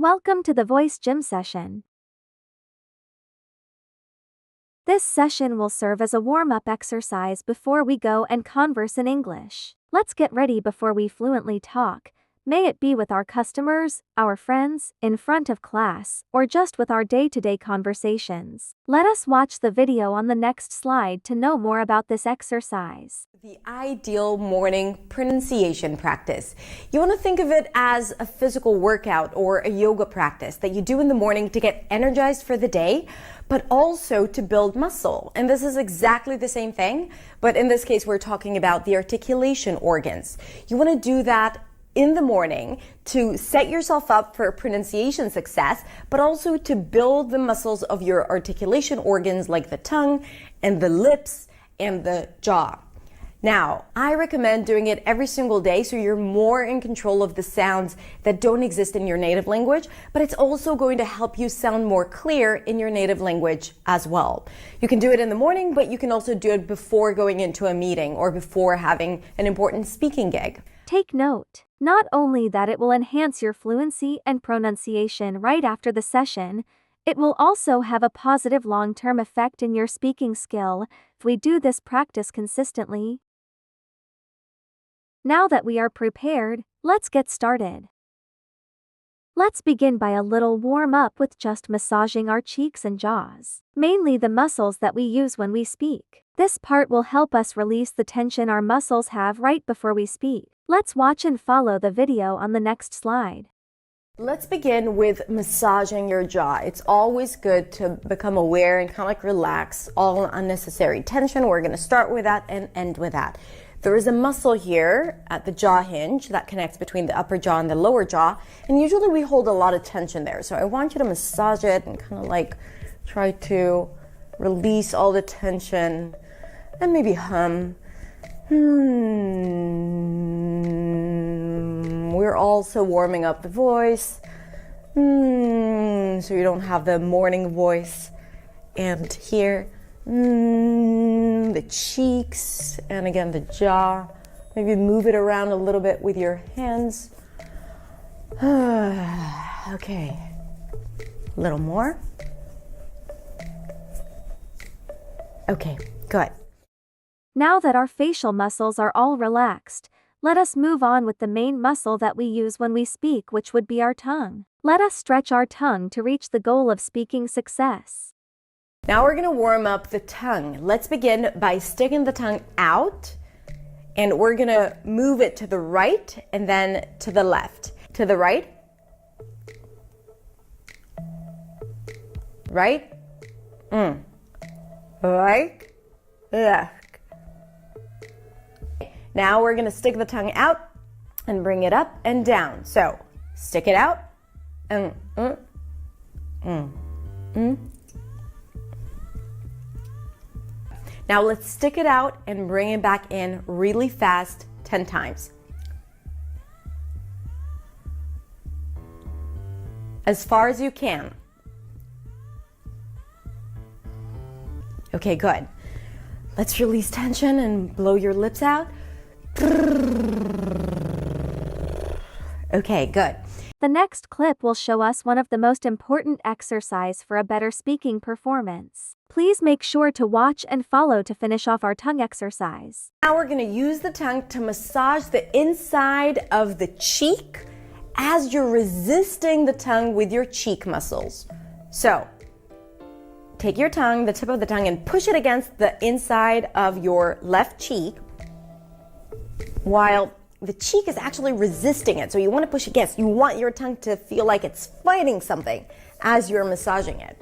Welcome to the Voice Gym session. This session will serve as a warm-up exercise before we go and converse in English. Let's get ready before we fluently talk, may it be with our customers, our friends, in front of class, or just with our day-to-day conversations. Let us watch the video on the next slide to know more about this exercise. The ideal morning pronunciation practice. You want to think of it as a physical workout or a yoga practice that you do in the morning to get energized for the day, but also to build muscle. And this is exactly the same thing, but in this case, we're talking about the articulation organs. You want to do that in the morning to set yourself up for pronunciation success, but also to build the muscles of your articulation organs like the tongue and the lips and the jaw. Now, I recommend doing it every single day so you're more in control of the sounds that don't exist in your native language, but it's also going to help you sound more clear in your native language as well. You can do it in the morning, but you can also do it before going into a meeting or before having an important speaking gig. Take note, not only that it will enhance your fluency and pronunciation right after the session, it will also have a positive long-term effect in your speaking skill if we do this practice consistently. Now that we are prepared, let's get started. Let's begin by a little warm-up with just massaging our cheeks and jaws, mainly the muscles that we use when we speak. This part will help us release the tension our muscles have right before we speak. Let's watch and follow the video on the next slide. Let's begin with massaging your jaw. It's always good to become aware and kind of like relax all unnecessary tension. We're going to start with that and end with that. There is a muscle here at the jaw hinge that connects between the upper jaw and the lower jaw, and usually we hold a lot of tension there. So I want you to massage it and kind of like try to release all the tension and maybe hum. We're also warming up the voice, so you don't have the morning voice. And here, the cheeks, and again the jaw. Maybe move it around a little bit with your hands. Okay, a little more. Okay, good. Now that our facial muscles are all relaxed, let us move on with the main muscle that we use when we speak, which would be our tongue. Let us stretch our tongue to reach the goal of speaking success. Now we're going to warm up the tongue. Let's begin by sticking the tongue out, and we're going to move it to the right and then to the left. To the right. Right. Right. Left. Now we're going to stick the tongue out and bring it up and down. So stick it out. Now let's stick it out and bring it back in really fast 10 times. As far as you can. Okay, good. Let's release tension and blow your lips out. Okay, good. The next clip will show us one of the most important exercise for a better speaking performance. Please make sure to watch and follow to finish off our tongue exercise. Now we're going to use the tongue to massage the inside of the cheek as you're resisting the tongue with your cheek muscles. So, take your tongue, the tip of the tongue, and push it against the inside of your left cheek while the cheek is actually resisting it. So you want to push against. You want your tongue to feel like it's fighting something as you're massaging it.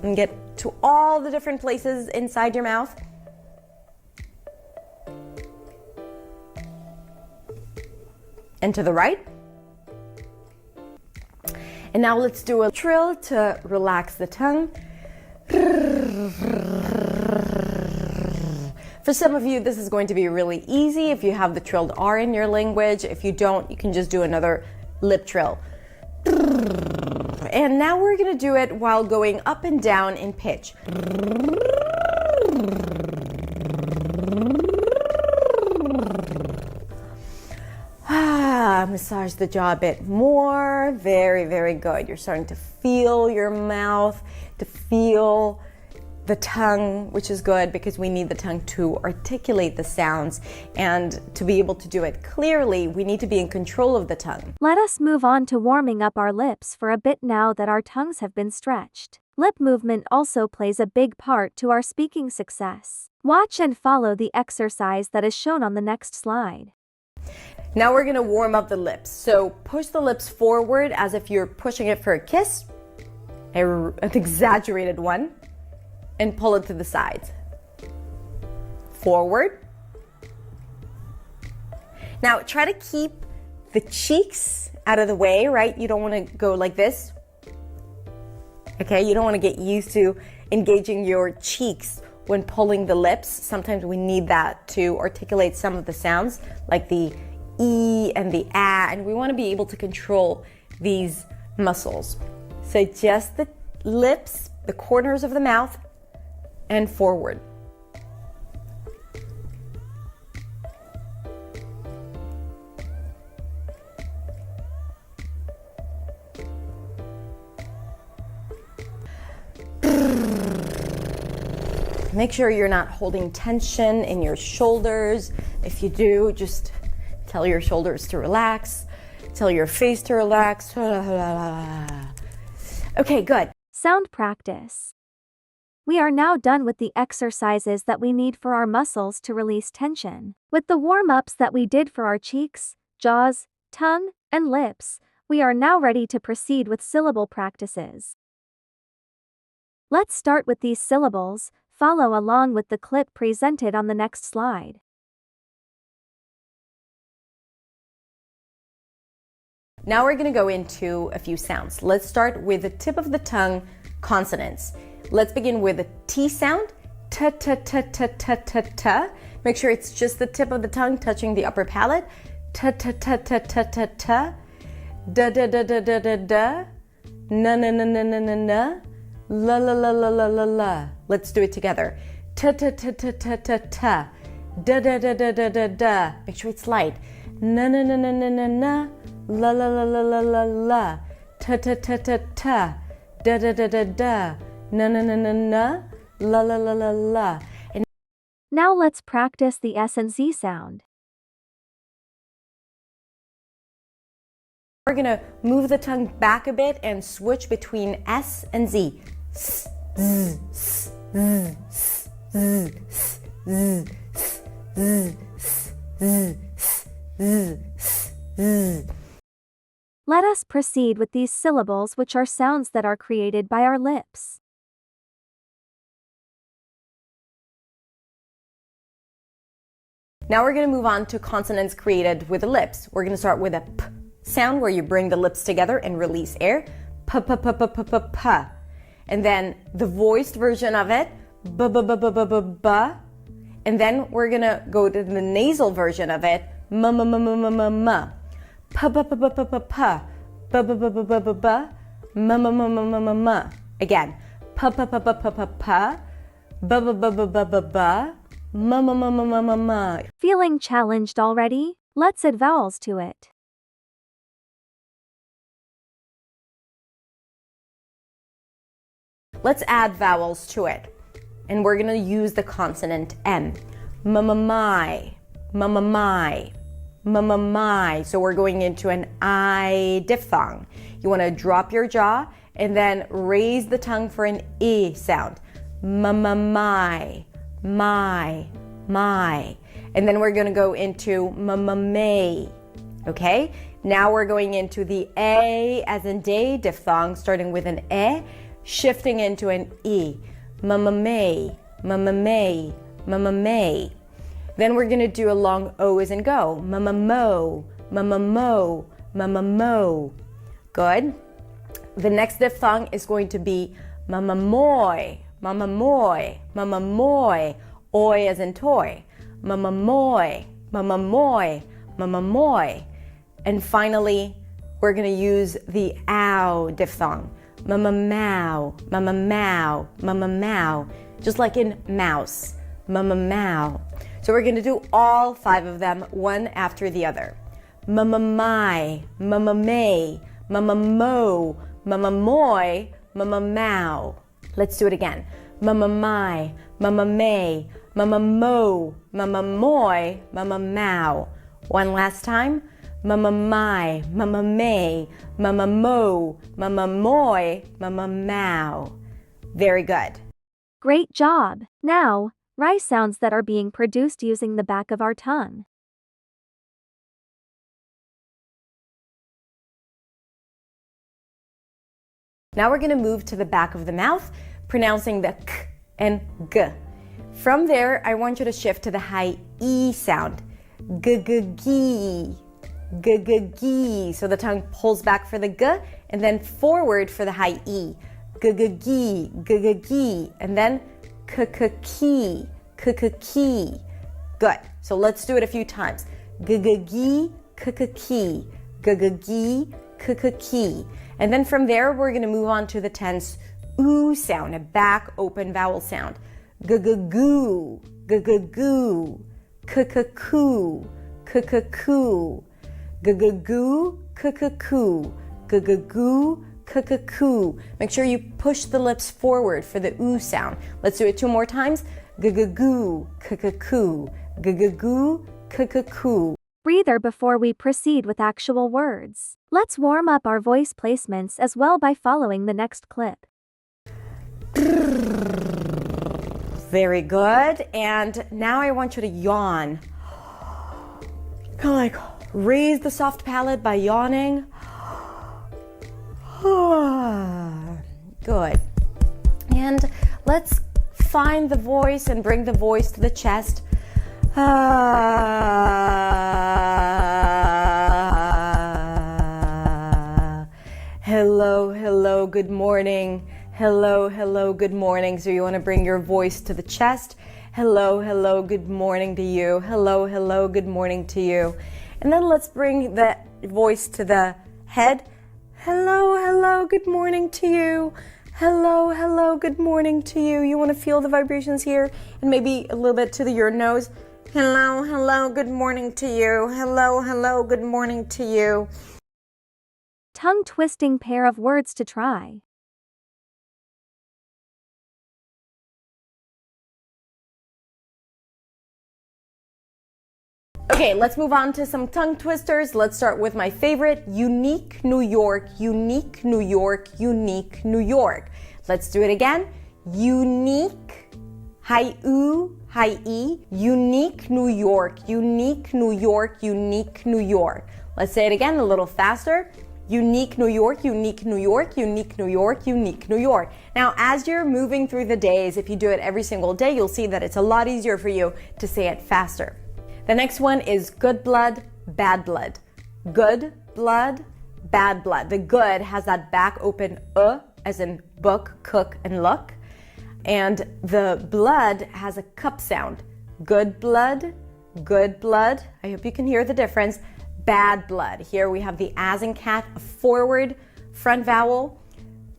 And get to all the different places inside your mouth. And to the right. And now let's do a trill to relax the tongue. For some of you, this is going to be really easy if you have the trilled R in your language. If you don't, you can just do another lip trill. And now we're going to do it while going up and down in pitch. Massage the jaw a bit more. Very, very good. You're starting to feel your mouth, to feel the tongue, which is good because we need the tongue to articulate the sounds, and to be able to do it clearly, we need to be in control of the tongue. Let us move on to warming up our lips for a bit now that our tongues have been stretched. Lip movement also plays a big part to our speaking success. Watch and follow the exercise that is shown on the next slide. Now we're going to warm up the lips. So push the lips forward as if you're pushing it for a kiss, an exaggerated one, and pull it to the sides. Forward. Now try to keep the cheeks out of the way, right? You don't want to go like this. Okay, you don't want to get used to engaging your cheeks when pulling the lips. Sometimes we need that to articulate some of the sounds, like the E and the A, and we want to be able to control these muscles. So just the lips, the corners of the mouth, and forward. Make sure you're not holding tension in your shoulders. If you do, just tell your shoulders to relax. Tell your face to relax. Okay, good. Sound practice. We are now done with the exercises that we need for our muscles to release tension. With the warm-ups that we did for our cheeks, jaws, tongue, and lips, we are now ready to proceed with syllable practices. Let's start with these syllables. Follow along with the clip presented on the next slide. Now we're going to go into a few sounds. Let's start with the tip of the tongue consonants. Let's begin with the T sound. T, t, t, t, t, t, t. Make sure it's just the tip of the tongue touching the upper palate. T, t, t, t, t, t, t. Da, da, da, da, da, da, da. Na, na, na, na, na, na, na. La, la, la, la, la, la, la. Let's do it together. T, t, t, t, t, t, t. Da, da, da, da, da, da, da. Make sure it's light. Na, na, na, na, na, na, na. La, la, la, la, la, la, la. T, t, t, t, t. Da, da, da, da, da. Na, na, na, na, na. La, la, la, la, la. And now let's practice the S and Z sound. we're going to move the tongue back a bit and switch between S and Z. S, z, s, z, s, z, s, z, s, z, s, z, s, z, s, z. Let us proceed with these syllables, which are sounds that are created by our lips. Now we're going to move on to consonants created with the lips. We're going to start with a P sound where you bring the lips together and release air. P, p, p, p, p, p, p. And then the voiced version of it, B, b, b, b, b, b, b. And then we're going to go to the nasal version of it, M, m, m, m, m, m, m. P, p, p, p, p, p, p. B, b, b, b, b, b, b. M, m, m, m, m, m, m. Again, P, p, p, p, p, p, p. B, b, b, b, b, b, b. M, m, m, m, m, m, m. Feeling challenged already? Let's add vowels to it. Let's add vowels to it. And we're going to use the consonant M. M-m-my, m-m-my, m-m-my. So we're going into an I diphthong. You want to drop your jaw and then raise the tongue for an I sound. M-m-my, my, my. And then we're going to go into m-m-may. Okay? Now we're going into the A as in day diphthong, starting with an E, shifting into an E. M-m-may, m-m-may, m-m-may. Then we're going to do a long O as in go. M-m-mo, m-m-mo, m-m-mo. Good. The next diphthong is going to be m-m-moy, m-m-moy, m-m-moy. Oi as in toy. M-m-moy, m-m-moy, m-m-moy. And finally, we're going to use the ow diphthong. M-m-mow, m-m-mow, m-m-mow. Just like in mouse. M-m-mow. So we're going to do all 5 of them, one after the other. mama my, mama may, mama mo, mama moy, mama mow. Let's do it again. Mama my, mama may, mama mo, mama moy, mama mow. One last time. Mama my, mama may, mama mo, mama moy, mama mow. Very good. Great job! Now, write sounds that are being produced using the back of our tongue. Now we're going to move to the back of the mouth, pronouncing the k and g. From there, I want you to shift to the high E sound. G-g-gee. G-g-gee. So the tongue pulls back for the g and then forward for the high E. G-g-gee, g-g-gee. And then k-k-key, k-k-key. Good. So let's do it a few times. G-g-gee, k-k-key, g-g-gee, k-k-key. And then from there, we're going to move on to the tense oo sound, a back open vowel sound. G-g-goo, g-g-goo, k-k-koo, k-k-koo. G-g-goo, k-k-koo, g-g-goo, k-k-koo. Make sure you push the lips forward for the oo sound. Let's do it 2 more times. G-g-goo, k-k-koo, g-g-goo, k-k-koo. Breather before we proceed with actual words. Let's warm up our voice placements as well by following the next clip. Very good. And now I want you to yawn. Kind of like raise the soft palate by yawning. Good. And let's find the voice and bring the voice to the chest. Hello, hello, good morning. Hello, hello, good morning. So you want to bring your voice to the chest. Hello, hello, good morning to you. Hello, hello, good morning to you. And then let's bring the voice to the head. Hello, hello, good morning to you. Hello, hello, good morning to you. You want to feel the vibrations here and maybe a little bit to your nose. Hello, hello, good morning to you. Hello, hello, good morning to you. Tongue-twisting pair of words to try. Okay, let's move on to some tongue twisters. Let's start with my favorite, unique New York, unique New York, unique New York. Let's do it again. Unique, high oo, high e, unique New York, unique New York, unique New York. Let's say it again a little faster. Unique New York, unique New York, unique New York, unique New York. Now, as you're moving through the days, if you do it every single day, you'll see that it's a lot easier for you to say it faster. The next one is good blood, bad blood. Good blood, bad blood. The good has that back open as in book, cook, and look. And the blood has a cup sound. Good blood, good blood. I hope you can hear the difference. Bad blood. Here we have the as in cat, a forward front vowel.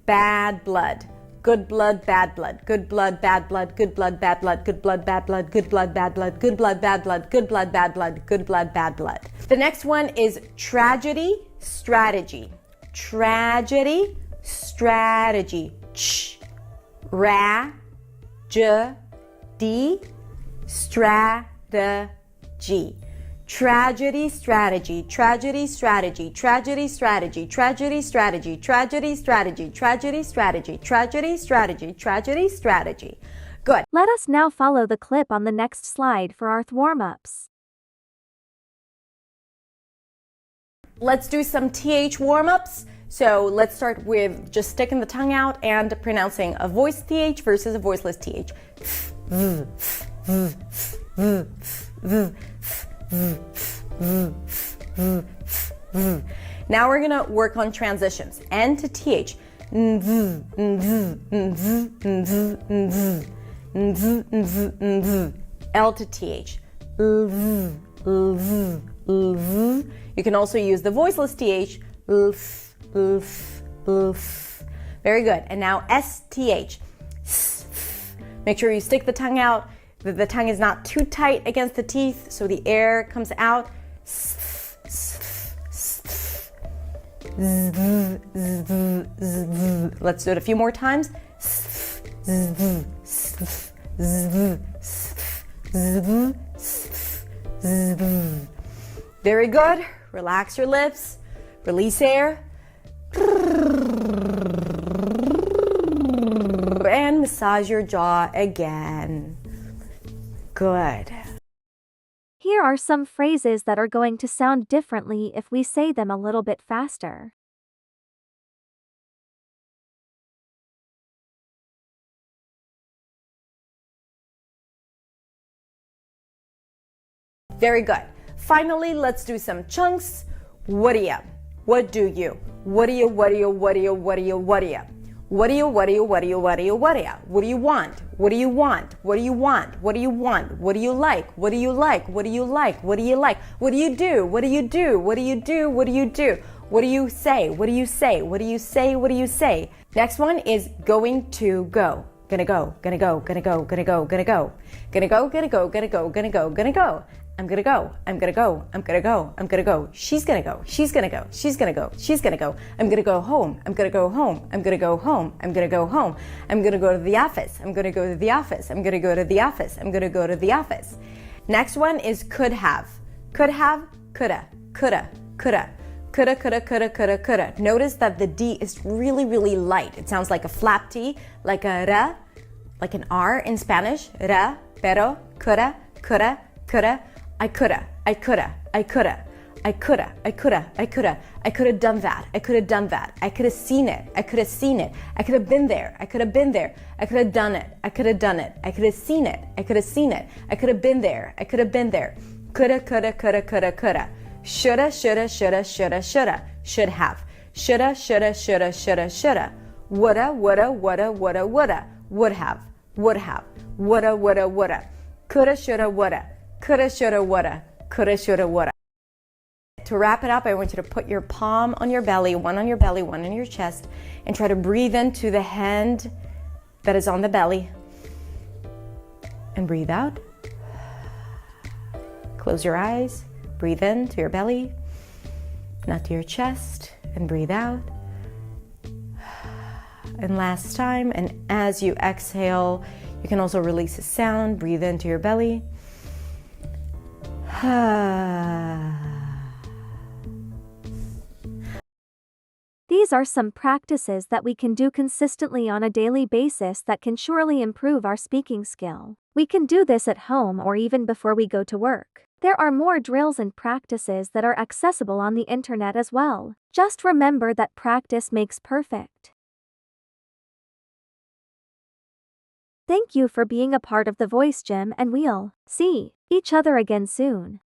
Bad blood. Good blood, bad blood. Good blood, bad blood. Good blood, bad blood. Good blood, bad blood. Good blood, bad blood. Good blood, bad blood. Good blood, bad blood. Good blood, bad blood. The next one is tragedy, strategy. Tragedy, strategy. Ch, ra, j, d, strategy. Tragedy, strategy, tragedy, strategy, tragedy, strategy, tragedy, strategy, tragedy, strategy, tragedy, strategy, tragedy, strategy, tragedy, strategy. Good. Let us now follow the clip on the next slide for our warm-ups. Let's do some TH warm-ups. So let's start with just sticking the tongue out and pronouncing a voiced TH versus a voiceless TH. Now we're gonna work on transitions. N to TH. L to TH. You can also use the voiceless TH. Very good. And now STH. Make sure you stick the tongue out. The tongue is not too tight against the teeth, so the air comes out. Let's do it a few more times. Very good. Relax your lips. Release air. And massage your jaw again. Good. Here are some phrases that are going to sound differently if we say them a little bit faster. Very good. Finally, let's do some chunks. What do you? What do you? What do you? What do you? What do you? What do you? What do you? What do you? What do you? What do you? What do you? What do you? What do you want? What do you want? What do you want? What do you want? What do you like? What do you like? What do you like? What do you like? What do you do? What do you do? What do you do? What do you do? What do you say? What do you say? What do you say? What do you say? Next one is going to go. Gonna go, gonna go, gonna go, gonna go, gonna go. Gonna go, gonna go, gonna go, gonna go, gonna go. I'm gonna go, I'm gonna go, I'm gonna go, I'm gonna go. She's gonna go, she's gonna go, she's gonna go, she's gonna go. I'm gonna go home, I'm gonna go home, I'm gonna go home, I'm gonna go home. I'm gonna go to the office, I'm gonna go to the office, I'm gonna go to the office, I'm gonna go to the office. Next one is could have. Could have, coulda, coulda, coulda. Coulda, coulda, coulda, coulda, coulda. Notice that the D is really, really light. It sounds like a flap T, like a ra, like an R in Spanish. Ra, pero, coulda, coulda, coulda. I coulda, I coulda, I coulda, I coulda, I coulda, I coulda, I could have done that, I could have done that, I could have seen it, I could have seen it, I could have been there, I could have been there, I could have done it, I could have done it, I could have seen it, I could have seen it, I could have been there, I could have been there. Coulda, coulda, coulda, coulda, coulda. Shoulda, shoulda, shoulda, shoulda, shoulda. Should have. Shoulda, shoulda, shoulda, shoulda, shoulda. Woulda, woulda, woulda, woulda, woulda. Would have. Would have. Woulda, woulda, woulda. Coulda, shoulda, woulda. Coulda, shoulda, woulda. Coulda, shoulda, woulda. To wrap it up, I want you to put your palm on your belly, one on your belly, one on your chest, and try to breathe into the hand that is on the belly. And breathe out. Close your eyes. Breathe in to your belly, not to your chest, and breathe out. And last time, and as you exhale, you can also release a sound. Breathe into your belly. These are some practices that we can do consistently on a daily basis that can surely improve our speaking skill. We can do this at home or even before we go to work. There are more drills and practices that are accessible on the internet as well. Just remember that practice makes perfect. Thank you for being a part of the Voice Gym, and we'll see each other again soon.